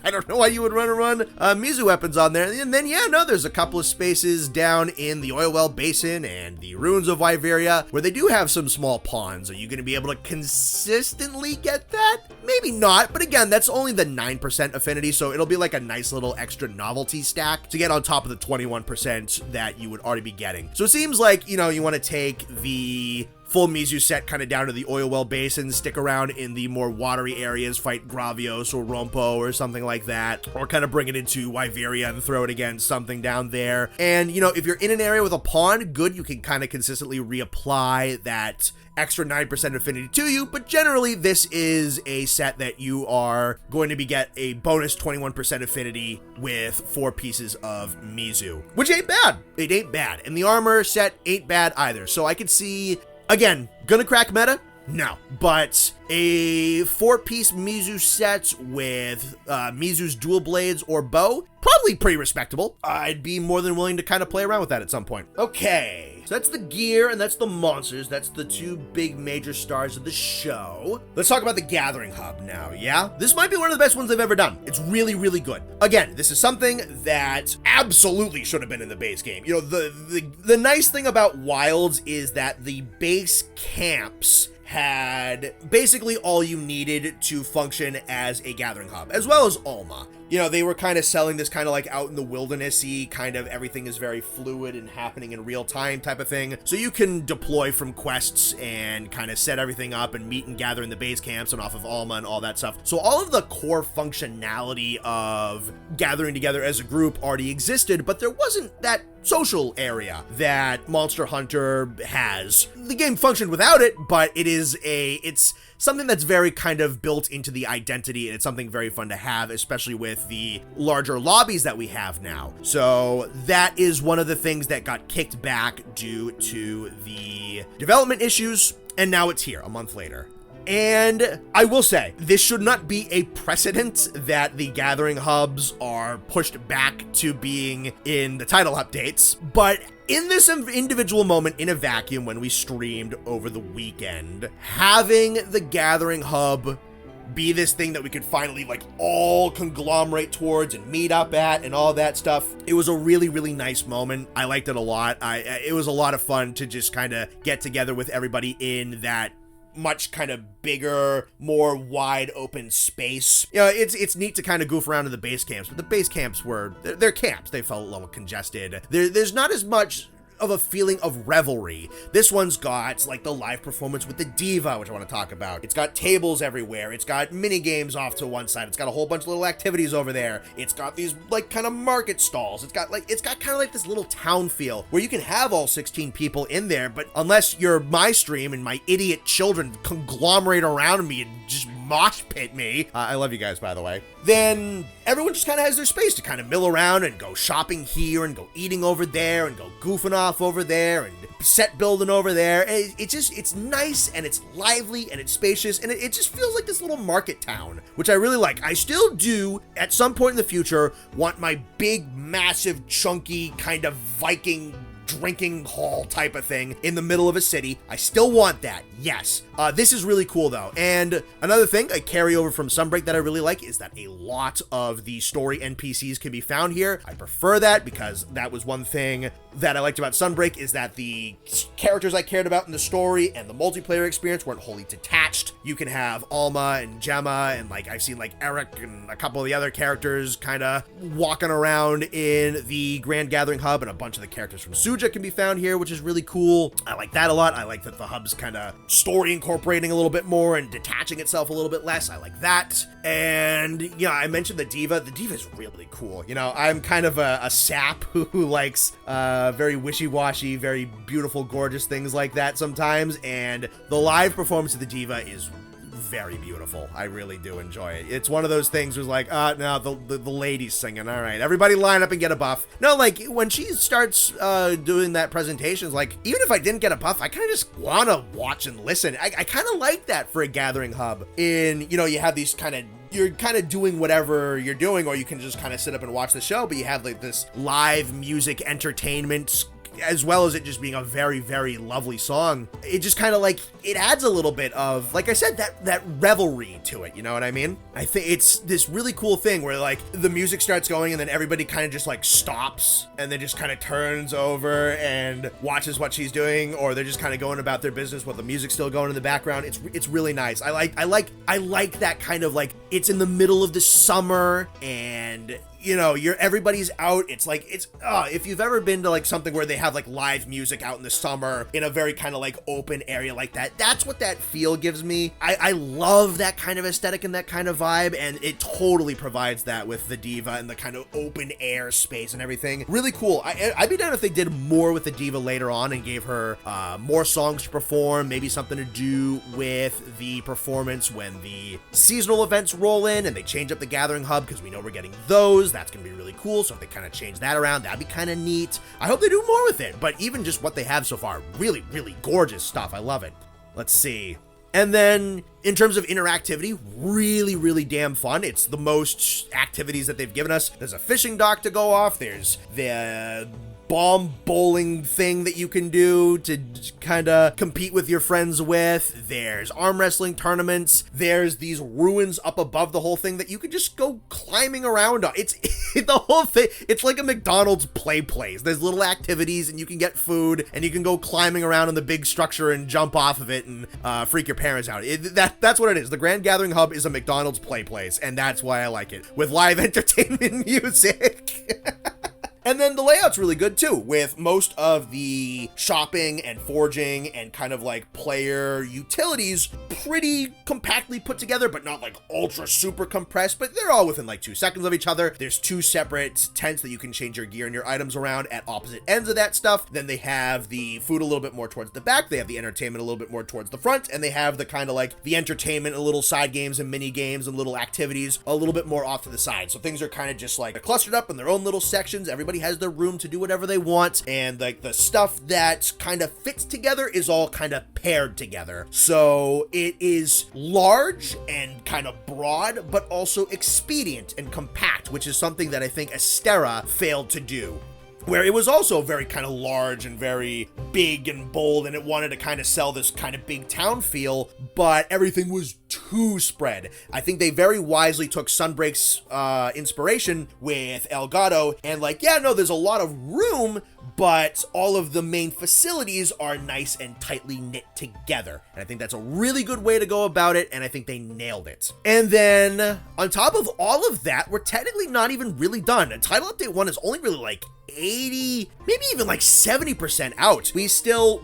I don't know why you would run Mizu weapons on there. And then yeah, no, there's a couple of spaces down in the Oil Well Basin and the ruins of Wyveria where they do have some small ponds. Are you going to be able to consistently get that? Maybe not, but again, that's only the 9% affinity, so it'll be like a nice little extra novelty stack to get on top of the 21% that you would already be getting. So it seems like, you know, you want to take the full Mizu set kind of down to the Oil Well Basin, stick around in the more watery areas, fight Gravios or Rompo or something like that, or kind of bring it into Wyveria and throw it against something down there. And, you know, if you're in an area with a pond, good, you can kind of consistently reapply that extra 9% affinity to you, but generally this is a set that you are going to get a bonus 21% affinity with 4 pieces of Mizu, which ain't bad. It ain't bad. And the armor set ain't bad either. So I could see, again, gonna crack meta? No, but a 4-piece Mizu set with Mizu's dual blades or bow, probably pretty respectable. I'd be more than willing to kind of play around with that at some point. Okay, so that's the gear and that's the monsters. That's the 2 big major stars of the show. Let's talk about the Gathering Hub now, yeah? This might be one of the best ones I've ever done. It's really, really good. Again, this is something that absolutely should have been in the base game. You know, the nice thing about Wilds is that the base camps had basically all you needed to function as a gathering hub, as well as Alma. You know, they were kind of selling this kind of like out in the wildernessy, kind of everything is very fluid and happening in real time type of thing. So you can deploy from quests and kind of set everything up and meet and gather in the base camps and off of Alma and all that stuff. So all of the core functionality of gathering together as a group already existed, but there wasn't that social area that Monster Hunter has. The game functioned without it, but it's something that's very kind of built into the identity, and it's something very fun to have, especially with the larger lobbies that we have now. So that is one of the things that got kicked back due to the development issues, and now it's here a month later. And I will say, this should not be a precedent that the gathering hubs are pushed back to being in the title updates, but in this individual moment in a vacuum when we streamed over the weekend, having the gathering hub be this thing that we could finally like all conglomerate towards and meet up at and all that stuff, it was a really, really nice moment. I liked it a lot. It was a lot of fun to just kind of get together with everybody in that much kind of bigger, more wide open space. You know, it's neat to kind of goof around in the base camps, but the base camps they're camps. They felt a little congested. There's not as much of a feeling of revelry. This one's got like the live performance with the diva, which I want to talk about. It's got tables everywhere. It's got mini games off to one side. It's got a whole bunch of little activities over there. It's got these like kind of market stalls. It's got kind of like this little town feel where you can have all 16 people in there, but unless you're my stream and my idiot children conglomerate around me and just mosh pit me. I love you guys, by the way. Then everyone just kind of has their space to kind of mill around and go shopping here and go eating over there and go goofing off over there and set building over there. It's nice and it's lively and it's spacious and it just feels like this little market town, which I really like. I still do, at some point in the future, want my big, massive, chunky, kind of Viking drinking hall type of thing in the middle of a city. I still want that, yes. This is really cool though. And another thing I carry over from Sunbreak that I really like is that a lot of the story NPCs can be found here. I prefer that because that was one thing that I liked about Sunbreak, is that the characters I cared about in the story and the multiplayer experience weren't wholly detached. You can have Alma and Gemma and like I've seen like Eric and a couple of the other characters kind of walking around in the Grand Gathering Hub, and a bunch of the characters from Suja can be found here, which is really cool. I like that a lot. I like that the hub's kind of story incorporating a little bit more and detaching itself a little bit less. I like that. And yeah, I mentioned the Diva. The Diva is really cool. You know, I'm kind of a sap who likes very wishy-washy, very beautiful, gorgeous things like that sometimes, and the live performance of the Diva is very beautiful. I really do enjoy it. It's one of those things where like, no, the lady's singing. All right, everybody line up and get a buff. No, like when she starts doing that presentation, like even if I didn't get a buff, I kind of just want to watch and listen. I kind of like that for a gathering hub. In, you know, you have these kind of, you're kind of doing whatever you're doing, or you can just kind of sit up and watch the show, but you have like this live music entertainment, as well as it just being a very, very lovely song. It just kind of like, it adds a little bit of, like I said, that revelry to it, you know what I mean? I think it's this really cool thing where like the music starts going and then everybody kind of just like stops and then just kind of turns over and watches what she's doing, or they're just kind of going about their business while the music's still going in the background. It's really nice. I like that kind of like, it's in the middle of the summer and you know, everybody's out. It's like, if you've ever been to like something where they have like live music out in the summer in a very kind of like open area like that, that's what that feel gives me. I love that kind of aesthetic and that kind of vibe, and it totally provides that with the Diva and the kind of open air space and everything. Really cool. I'd be down if they did more with the Diva later on and gave her more songs to perform, maybe something to do with the performance when the seasonal events roll in and they change up the Gathering Hub, because we know we're getting those. That's going to be really cool. So if they kind of change that around, that'd be kind of neat. I hope they do more with it, but even just what they have so far, really, really gorgeous stuff. I love it. Let's see. And then in terms of interactivity, really, really damn fun. It's the most activities that they've given us. There's a fishing dock to go off. There's the bomb bowling thing that you can do to kind of compete with your friends with. There's arm wrestling tournaments. There's these ruins up above the whole thing that you can just go climbing around on. It's the whole thing. It's like a McDonald's play place. There's little activities and you can get food and you can go climbing around on the big structure and jump off of it and freak your parents out. That's what it is. The Grand Gathering Hub is a McDonald's play place, and that's why I like it, with live entertainment music. And then the layout's really good too, with most of the shopping and forging and kind of like player utilities pretty compactly put together, but not like ultra super compressed, but they're all within like 2 seconds of each other. There's 2 separate tents that you can change your gear and your items around at opposite ends of that stuff. Then they have the food a little bit more towards the back. They have the entertainment a little bit more towards the front, and they have the kind of like the entertainment, a little side games and mini games and little activities a little bit more off to the side. So things are kind of just like clustered up in their own little sections. Everybody has their room to do whatever they want, and like the stuff that kind of fits together is all kind of paired together. So it is large and kind of broad, but also expedient and compact, which is something that I think Astera failed to do, where it was also very kind of large and very big and bold, and it wanted to kind of sell this kind of big town feel, but everything was too spread. I think they very wisely took Sunbreak's inspiration with Elgato and like, yeah, no, there's a lot of room, but all of the main facilities are nice and tightly knit together. And I think that's a really good way to go about it, and I think they nailed it. And then on top of all of that, we're technically not even really done. And Title Update 1 is only really like 80, maybe even like 70% out.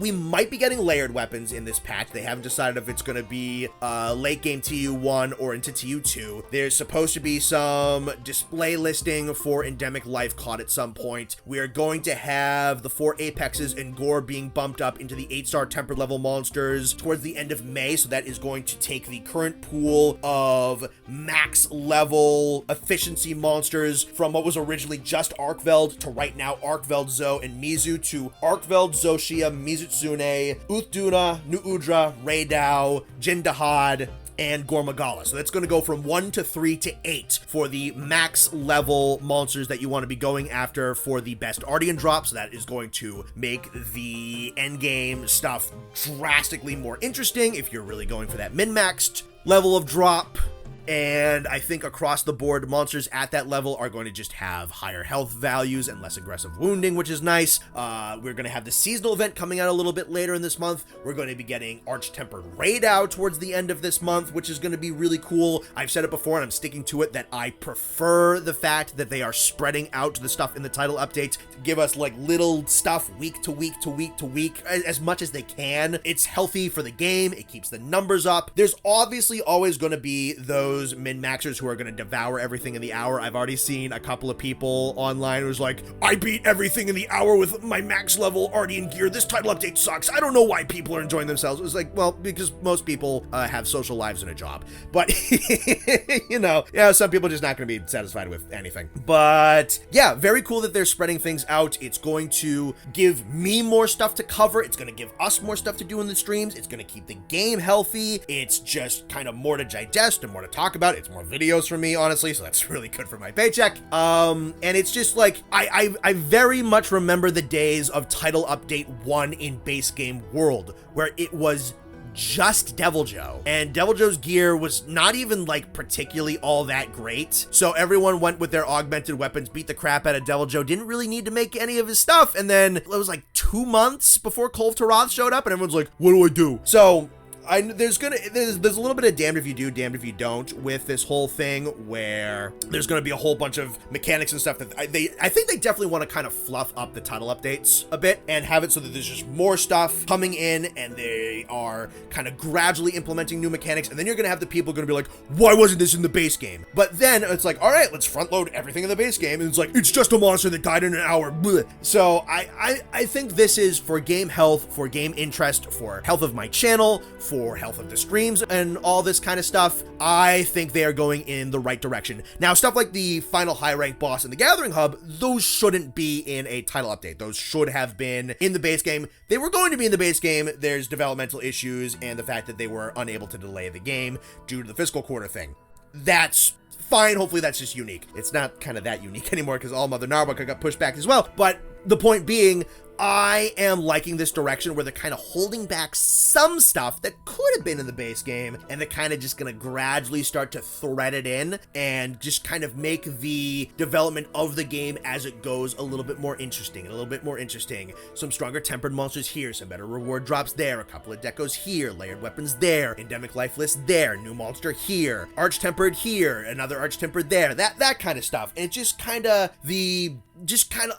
We might be getting layered weapons in this patch. They haven't decided if it's going to be late late game TU1 or into TU2. There's supposed to be some display listing for endemic life caught at some point. We are going to have the 4 Apexes and Gore being bumped up into the 8-star tempered level monsters towards the end of May, so that is going to take the current pool of max level efficiency monsters from what was originally just Arkveld to right now Arkveld, Zoh, and Mizu to Arkveld, Zoh Shia, Mizutsune, Uthduna, Nuudra, Raydao, Jindahad, and Gormagala. So that's going to go from 1 to 3 to 8 for the max level monsters that you want to be going after for the best Ardian drop. So that is going to make the endgame stuff drastically more interesting if you're really going for that min-maxed level of drop. And I think across the board, monsters at that level are going to just have higher health values and less aggressive wounding, which is nice. We're going to have the seasonal event coming out a little bit later in this month. We're going to be getting Arch-Tempered Raydao towards the end of this month, which is going to be really cool. I've said it before and I'm sticking to it that I prefer the fact that they are spreading out the stuff in the title update to give us like little stuff week to week to week to week as much as they can. It's healthy for the game. It keeps the numbers up. There's obviously always going to be those min-maxers who are going to devour everything in the hour. I've already seen a couple of people online who's like, I beat everything in the hour with my max level Ardian gear. This title update sucks. I don't know why people are enjoying themselves. It was like, well, because most people have social lives and a job. But, some people are just not going to be satisfied with anything. But, yeah, very cool that they're spreading things out. It's going to give me more stuff to cover. It's going to give us more stuff to do in the streams. It's going to keep the game healthy. It's just kind of more to digest and more to talk about. It's more videos for me, honestly, so that's really good for my paycheck. And it's just like, I very much remember the days of Title Update 1 in base game world, where it was just Deviljho, and Deviljho's gear was not even like particularly all that great, so everyone went with their augmented weapons, beat the crap out of Deviljho, didn't really need to make any of his stuff, and then it was like 2 months before Kolv Taroth showed up, and everyone's like, what do I do? So there's a little bit of damned if you do, damned if you don't with this whole thing, where there's going to be a whole bunch of mechanics and stuff that I think they definitely want to kind of fluff up the title updates a bit and have it so that there's just more stuff coming in and they are kind of gradually implementing new mechanics, and then you're going to have the people going to be like, why wasn't this in the base game? But then it's like, all right, let's front load everything in the base game, and it's like, it's just a monster that died in an hour. Blech. So I think this is for game health, for game interest, for health of my channel, for health of the streams and all this kind of stuff. I think they are going in the right direction. Now, stuff like the final high rank boss in the Gathering Hub, those shouldn't be in a title update. Those should have been in the base game. They were going to be in the base game. There's developmental issues and the fact that they were unable to delay the game due to the fiscal quarter thing. That's fine. Hopefully that's just unique. It's not kind of that unique anymore because All Mother Narwhal got pushed back as well. But the point being, I am liking this direction where they're kind of holding back some stuff that could have been in the base game, and they're kind of just going to gradually start to thread it in and just kind of make the development of the game as it goes a little bit more interesting, Some stronger tempered monsters here, some better reward drops there, a couple of decos here, layered weapons there, endemic life list there, new monster here, arch-tempered here, another arch-tempered there, that kind of stuff. And it's just kind of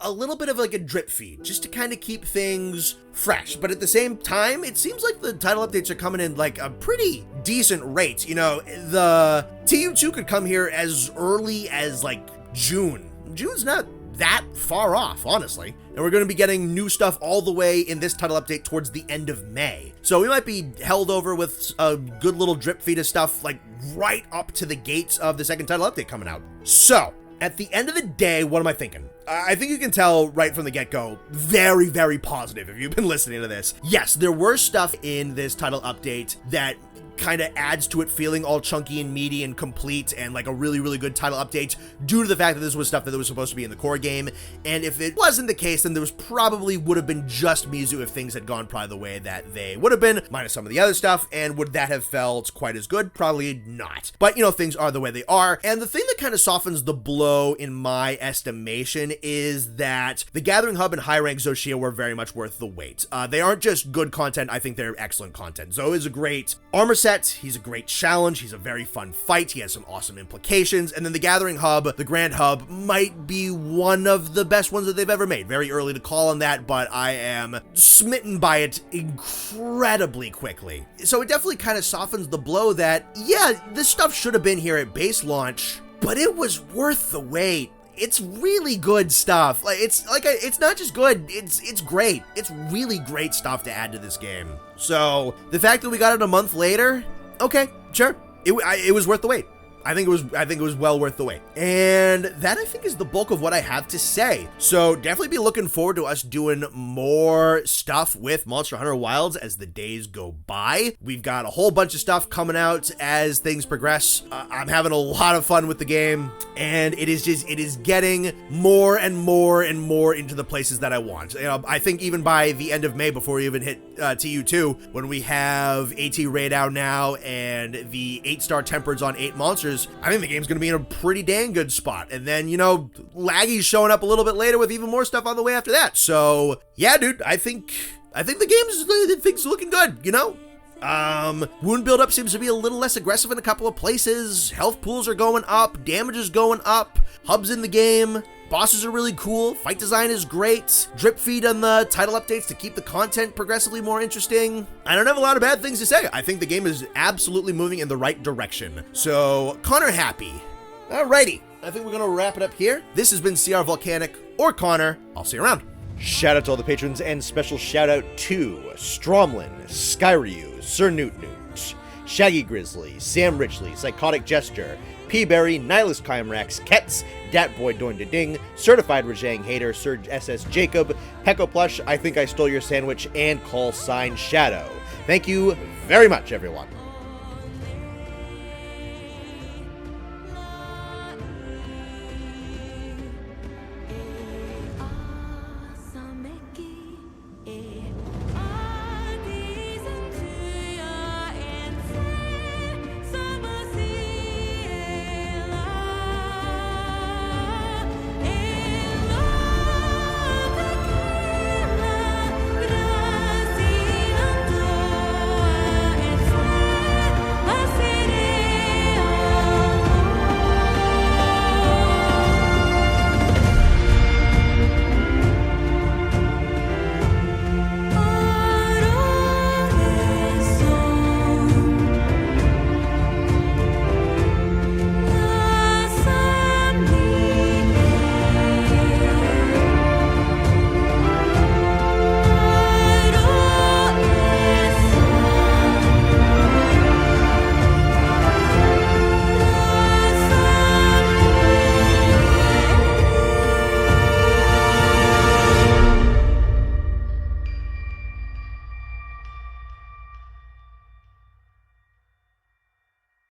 a little bit of like a drip feed, just to kind of keep things fresh. But at the same time, it seems like the title updates are coming in like a pretty decent rate. You know, the TU2 could come here as early as like June. June's not that far off, honestly. And we're going to be getting new stuff all the way in this title update towards the end of May. So we might be held over with a good little drip feed of stuff like right up to the gates of the second title update coming out. So at the end of the day, what am I thinking? I think you can tell right from the get-go, very, very positive if you've been listening to this. Yes, there were stuff in this title update that kind of adds to it feeling all chunky and meaty and complete and like a really, really good title update due to the fact that this was stuff that was supposed to be in the core game. And if it wasn't the case, then there was probably would have been just Mizu if things had gone probably the way that they would have been, minus some of the other stuff. And would that have felt quite as good? Probably not. But, you know, things are the way they are. And the thing that kind of softens the blow in my estimation is that the Gathering Hub and high rank Zoh Shia were very much worth the wait. They aren't just good content, I think they're excellent content. Zoh is a great armor set, he's a great challenge, he's a very fun fight, he has some awesome implications, and then the Gathering Hub, the Grand Hub, might be one of the best ones that they've ever made. Very early to call on that, but I am smitten by it incredibly quickly. So it definitely kind of softens the blow that, yeah, this stuff should have been here at base launch, but it was worth the wait. It's really good stuff. It's not just good, it's great. It's really great stuff to add to this game. So the fact that we got it a month later, okay, sure. It was worth the wait. I think it was well worth the wait. And that, I think, is the bulk of what I have to say. So definitely be looking forward to us doing more stuff with Monster Hunter Wilds as the days go by. We've got a whole bunch of stuff coming out as things progress. I'm having a lot of fun with the game, and it is getting more and more and more into the places that I want. You know, I think even by the end of May, before we even hit TU2, when we have AT Raid out now and the 8-star tempereds on 8 monsters, I think the game's going to be in a pretty dang good spot. And then, you know, Laggy's showing up a little bit later with even more stuff on the way after that. So, yeah, dude, I think the thing's looking good, you know? Wound buildup seems to be a little less aggressive in a couple of places. Health pools are going up. Damage is going up. Hubs in the game. Bosses are really cool. Fight design is great. Drip feed on the title updates to keep the content progressively more interesting. I don't have a lot of bad things to say. I think the game is absolutely moving in the right direction. So, Connor happy. Alrighty. I think we're going to wrap it up here. This has been CR-Volcanic or Connor. I'll see you around. Shout out to all the patrons, and special shout out to Stromlin, Skyryu, Sir Newt Newt, Shaggy Grizzly, Sam Richley, Psychotic Gesture, P-Berry, Nihilus Kymrax, Ketz, Datboy Doin Da Ding, Certified Rajang Hater, Surge SS Jacob, Pecco Plush, I Think I Stole Your Sandwich, and Call Sign Shadow. Thank you very much, everyone.